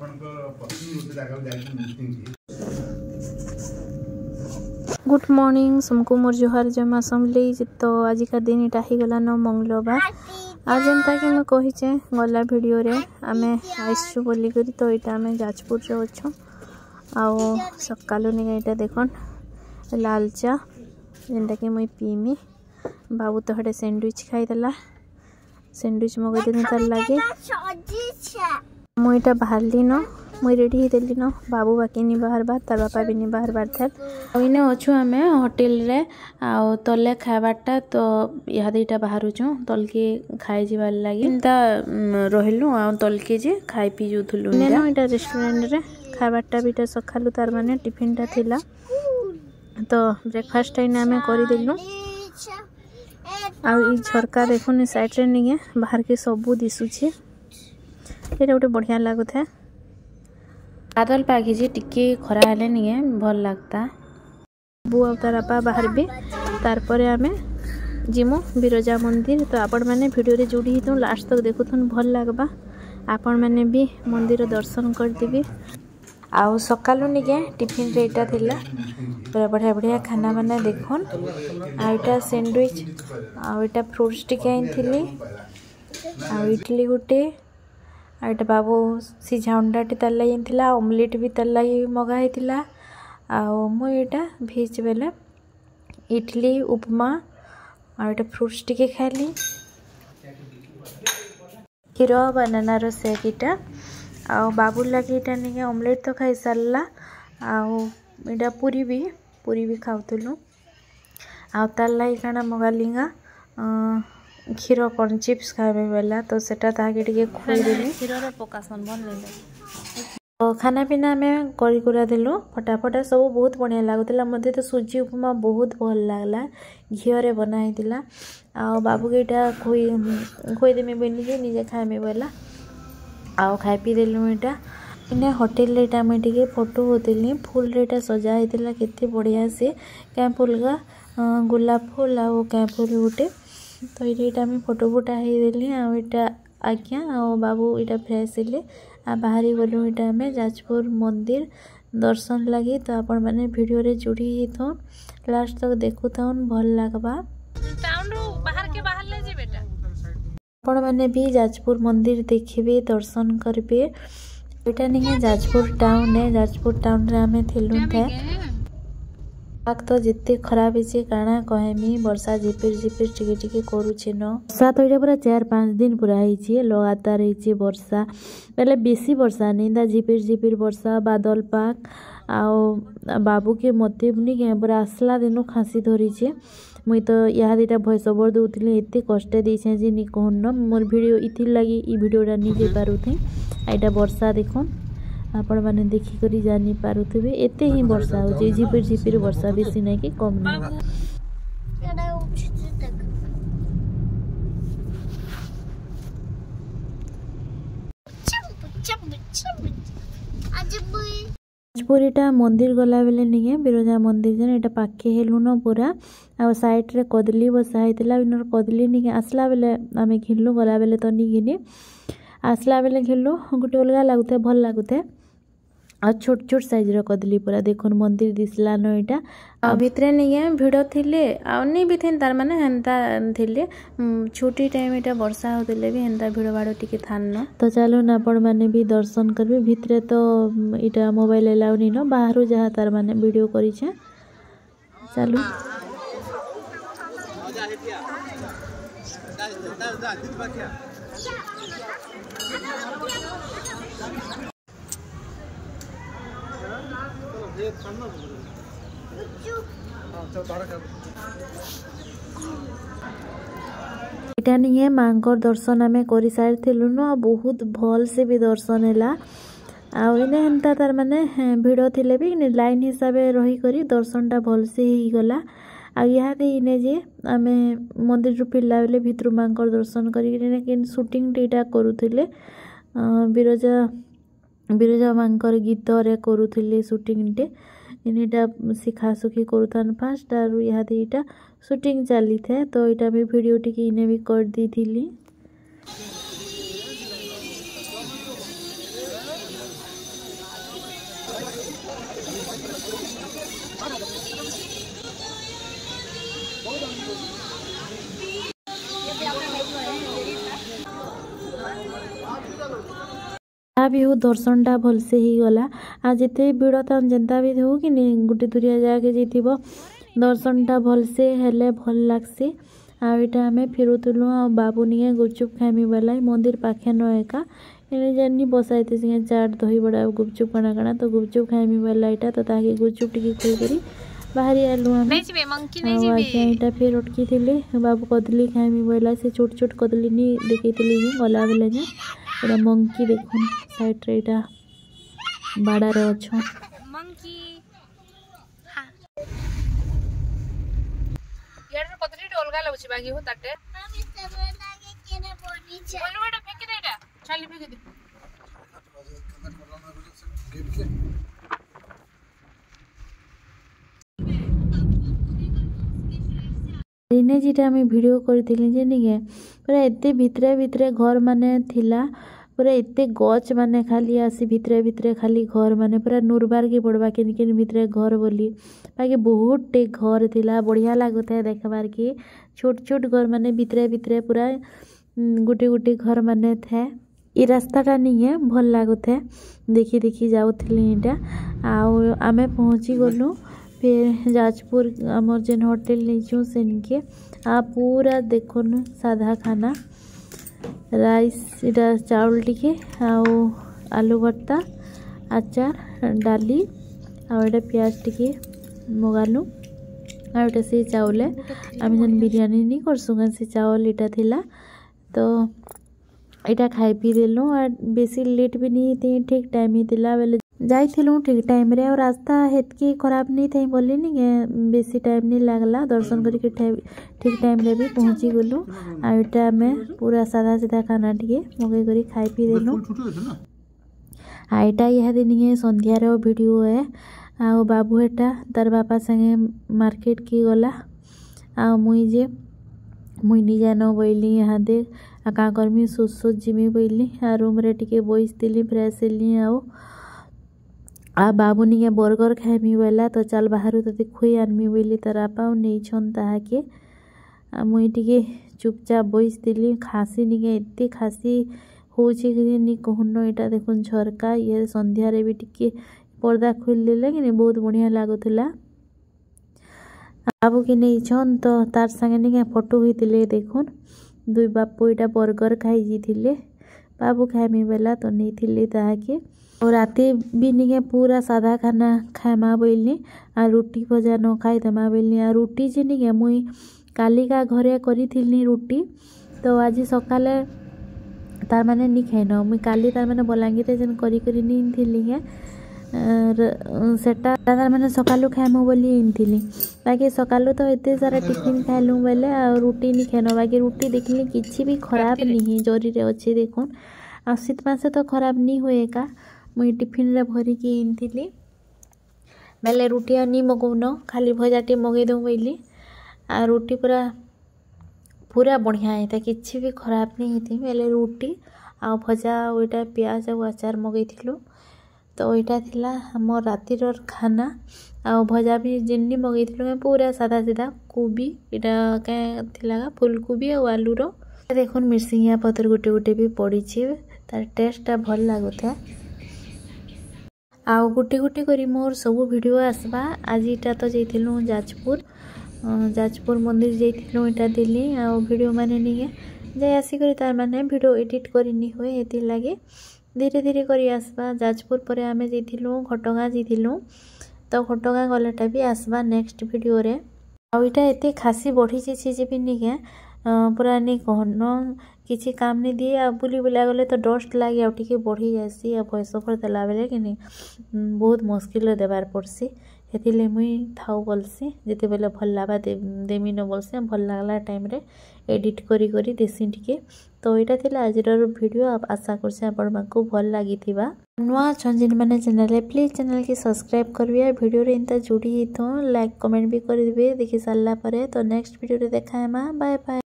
Good morning समको मोर जोहार जमा समली तो आज का दिन इटा ही गला न मंगलवार आज जनता कि मैं कहीचे गला वीडियो रे आमे आइसु बोली करी तो इटा आमे जाजपुर रे अछो आओ सकालो निगा इटा देखन लाल चा जेंटा कि मैं पीमी बाबू तो हटे सैंडविच खाई देला सैंडविच मगे दिन तार लागे मुई बाहरली न मुई रेडी होली न बाबू बाकी नहीं बाहर बार तार बापा भी नहीं बाहर बार थे इने अच्छु आम होटेल रे आउ तले खाबारटा तो इहादीटा बाहर तल के खाई जाबार लगे एंता रहिलु आ तल के जे खाई पी जुथुलु इटा रेस्टोरेंट रे खाबारटा बीटा सखालु तार माने टिफिन टा थिला तो ब्रेकफास्ट टाइम आम कर देलु आ झरका देखुन साइड रे नहीं बाहर के सबू दिशुचे ये गोटे बढ़िया लगुता बादल पागी टिके खरा हेले नहीं भल लगता बु आ तार बापा बाहर भी तार आम जिमु बिरजा मंदिर तो आपण मैंने वीडियो रे जोड़ी ही लास्ट तक देखुन भल लगबा आपण मैंने भी मंदिर दर्शन करदेवी आउ सकालू निके टिफिन रे इटा थिला पूरा बढ़िया बढ़िया खाना बना देखुन आइटा सैंडविच आइटा फ्रूट्स टिके आइथिली आ इडली गुटे आइटा बाबू सीझा अंडाटी तार लगी ऑमलेट भी तार लगी मगाई मुझा भेज बेले इडली उपमा आइटा फ्रूट्स टिके खाली क्षीर बनानार सेक इटा आ बाबू लगे इटा नहीं ऑमलेट तो खाई सारा आटा पूरी भी खाऊलु आ तार लगी काना मगालीगा क्षीर कौन चिप्स खावे बेला तो सेटा ताके टिके खुईदेली क्षीर रे पकासन बन खाना पीना आम करा देलु फटाफट सब बहुत बढ़िया लगुला मते तो सूजी उपमा बहुत भल लगला घीरे बनाई आ बाबू के इटा खुईदेमी बोली निजे खाइमे बोला आउ खाई पी देलु इटा इने होटेल रे इटा मैं टिके फोटो होतिली फूल रे इटा सजा हेतिला केते बढ़िया से क्या फूल का गुलाब फूल आ क्या फूल गुटे तो ये आम फोटो फोटा देली आटा आज्ञा आ बाबू इटा फ्रेश हेले आ बाहरी गलु इटा आम जाजपुर मंदिर दर्शन लगी तो आपण मैंने वीडियो रे जोड़ी थो लास्ट तक देखु थाउन भल लगबा टाउन रो बाहर के बाहर ले जे बेटा आपण मैंने भी जाजपुर मंदिर देखिबे दर्शन करबे इटा नहीं जाजपुर टाउन है जाजपुर टाउन रे आम थिलु थे पाक तो जिते खराब है काना कहमी वर्षा झिपिर झिपिर टिके टिके करुचे न वर्षा तो ये पूरा 4-5 दिन पूरा है लगातार है वर्षा पहले बेसी वर्षा नहीं था झिपिर झिपिर वर्षा बादल पाक आओ बाबू के मते नहीं पूरा आसला दिन खाँसी धरीचे मुई तो यहाँ दीटा भॉइस ओवर दूसरी एत कष्ट देछे जे नी कहन मोर वीडियो इथि लगी ई वीडियोटा नहीं दे पारुथी एटा वर्षा देखुन आपण मैंने देखिक जानी पारुथिबे एते ही वर्षा हो झिपिर झिपिर वर्षा बेसी नहीं कि कम नहीं जाजपुरीटा मंदिर गला बेले नहीं बिरजा मंदिर जन एटा पाखे हेलु न पूरा आ साइड रे कदली बसा हेतिला इनर कदली नहीं आसला बेले आमे घिनलु गला बेले तो नहीं घिनी आसला बेले घिनलु गोटे अलगा लगुते भल लगुते आ छोट छोट साइज रो कदली पूरा देखुन मंदिर दिसला न इटा आ भितरे नहीं भिड़ थिले आ नहीं भी थेन तार माने हेंता थिले छुट्टी टाइम इटा वर्षा होतिले भी हेंता भिड़ बाड़ टिके थान न तो चलो ना आपण माने भी दर्शन करबे भितरे तो इटा मोबाइल अलाउ नहीं न बाहरु जहा तार माने वीडियो करी छे चलो इटा नहीं है मांकर दर्शन आम कर सारी न बहुत भल से भी दर्शन है आने हेन्ता तार माने भिड़ थिले भी लाइन हिसाब से रही करी दर्शनटा भल से ही गला आ इने जे आम मंदिर रू फिरला बेले भितर मांकर दर्शन कर शूटिंग टीटा करुले बिरजा मांकर गीत रे करुले शूटिंग टे इनटा शिखाशुखी करुथान फास्ट आरु इटा शूटिंग चली थे तो इटा भी वीडियो टी इने भी कर दी थी भी हो दर्शनटा भलसे ही गला आ जिते भिड़ था जेनता भी हो कि गोटे दूरिया जाके जाइथिबो दर्शनटा भलसे हेले भल लागसी। आईटा आमे फिरुतलु आ बाबू निये गुपचुप खाइमी वाला मंदिर पाखे न एका एने जानी बसाइते सिंगे चाट दही बड़ा गुपचुप कणा कणा तो गुपचुप खाइमी वाला इटा तो ताके गुपचुप टिके खोई करी बाहरी आलु हम नहीं जिबे मंकी नहीं जिबे इटा फिर अटकी थिले बाबू कदली खाइमी वाला से छोट छोट कदली नी देखैतली गला बेले जे एटा मंकी देखुन साइड रे इटा बाड़ा रे अछो मंकी हां यार कदली डोलगा लगुची बागी हो ताटे हम इस लागे केने बनी छे बोलू एटा फेंकी दे एटा चाली फेंकी दे दिने जीटा आम भिडियो करथिली जे निके पूरा एते भितरे भितरे घर माने थिला पूरा एते गच माने खाली आसी भितरे भितरे खाली घर माने पूरा नुरबार के पड़वा केन केन भितरे घर बोली बाकी बहुत टे घर थिला बढ़िया लागुता देखबार के छोट छोट घर माने भितरे भितरे पूरा गुटे गुटे घर माने थे ई रास्ताटा नहीं भल लागुता देखी देखी जाउथिली इटा आ आमे पहुंची गलु फिर जाजपुर आमर जेन होटल नहीं सेनके आ पूरा देखुन साधा खाना राइस इटा चावल टिके आलू भर्ता आचार डाली आटा प्याज टिके मगालु आटा से चावल आम जेन बिरयानी नहीं करसुगा से चावल इटा थिला तो इटा खाई पी देलु और बेसी लेट भी नहीं थी ठीक टाइम ही थिला बेले जाइथिलु ठीक टाइम रे और रास्ता हेतकी खराब नहीं थई बोली नहीं बेसी टाइम नहीं लागला दर्शन करके ठीक टाइम रे भी पहुंची गलु आ एटा में पूरा सादा सीधा खाना टिके मगे करी खाई पी देलु आ एटा यह दिन ये संध्या रे वीडियो है आ बाबू एटा तार बापा संगे मार्केट की गला आ मुई नि जानो बोइली यहाँ दे आ का करमी सुसु जिमी बोइली आ रूम रे टिके बोइसतिली फ्रेश हेली आ बाबू निके बर्गर खाइमी वाला तो चल बाहर तो खुई आनमी बोली तार आपा नहीं छन ताके मुई टिके चुपचाप बोइसतिली खासी निके एते खासी होची कि नि कहनो एटा देखुन झरका ये संध्या रे भी टिके पर्दा खोल देले कि बहुत बढ़िया लागुतला बाबू के नहीं छन तो तार संगे निके फोटो होइतिले देखुन दुई बापू एटा बर्गर खाई जिथिले बाबू खाइमी वाला तो नहीं थिले ताके और राति भी निके पूरा सादा खाना खाइमा बोलनी आ रुटी भजा न खाई देमा बोलनी आ रुटी जे निके मुई कालिका घरे करी रुटी तो आज सकाले तार माने नी खाइन मुई काली तार माने बलांगीर जेन करी करी नी थिली है सेटा तार माने सकालु खाइमु बोली इनथिली बाकी सकालु तो एते सारा टिफिन खाइलु बेले आ रुटी नी खाइनो बाकी रुटी देखली किछि भी खराब नहीं जरी रे अछि देखुन आ शीत मासे तो खराब नी होए का मुई टिफिन रे भरी की इनथिली बेले रुटी आ नी मगौनो खाली भजाटी मगै दउ बोली आ रुटी पूरा बढ़िया है किछि भी खराब नहीं थी बेले रुटी आ भजा ओइटा प्याज आ अचार मगैथिलु तो ओइटा थिला हमर रातिर खाना आ भजा भी जिन्नी मगैथिलु पूरा सादा सीधा कोबी इटा के थिला फूल कोबी आ आलू रो देखुन मिर्सिंगा पतर गुटे गुटे भी पड़ी छी तार टेस्टटा भल लागुथा आ गुटे गुटे करी मोर सब वीडियो आसबा आज इटा तो जाइथिलु जाजपुर मंदिर जाइथिलु इटा दिल्ली आ वीडियो माने नहीं जाय आसी करी तार माने वीडियो एडिट करी नी होए एति लागे धीरे धीरे करी आसबा जाजपुर परे आमे जाइथिलु घटगां जाइथिलु तो घटगां गलाटा भी आसबा नेक्स्ट वीडियो रे आ इटा एते खासी बढ़ी छी जे भी नहीं पूरा नहीं कहनो किसी काम नहीं दिए आ बुली बुला गले तो डस्ट लगे आउ टिके बढ़ी जासी आ भॉइस ओवर देला बेले कि नहीं बहुत मुश्किल देवार पड़सी हेतिले मुई थाउ बोलसी जेते बेले भल लाबा देमी न बोलसी भल लागला टाइम रे एडिट करी करी देसी टिके तो एटा थिला आजर वीडियो आप आशा करछे आपण माको भल लागिथिबा नुआ छंजिन माने चैनल प्लीज चैनल के सब्सक्राइब करबिया वीडियो रे इंता जुड़ी हितो लाइक कमेंट भी कर देबे देखि सारला परे तो नेक्स्ट वीडियो रे देखाएमा बाय बाय।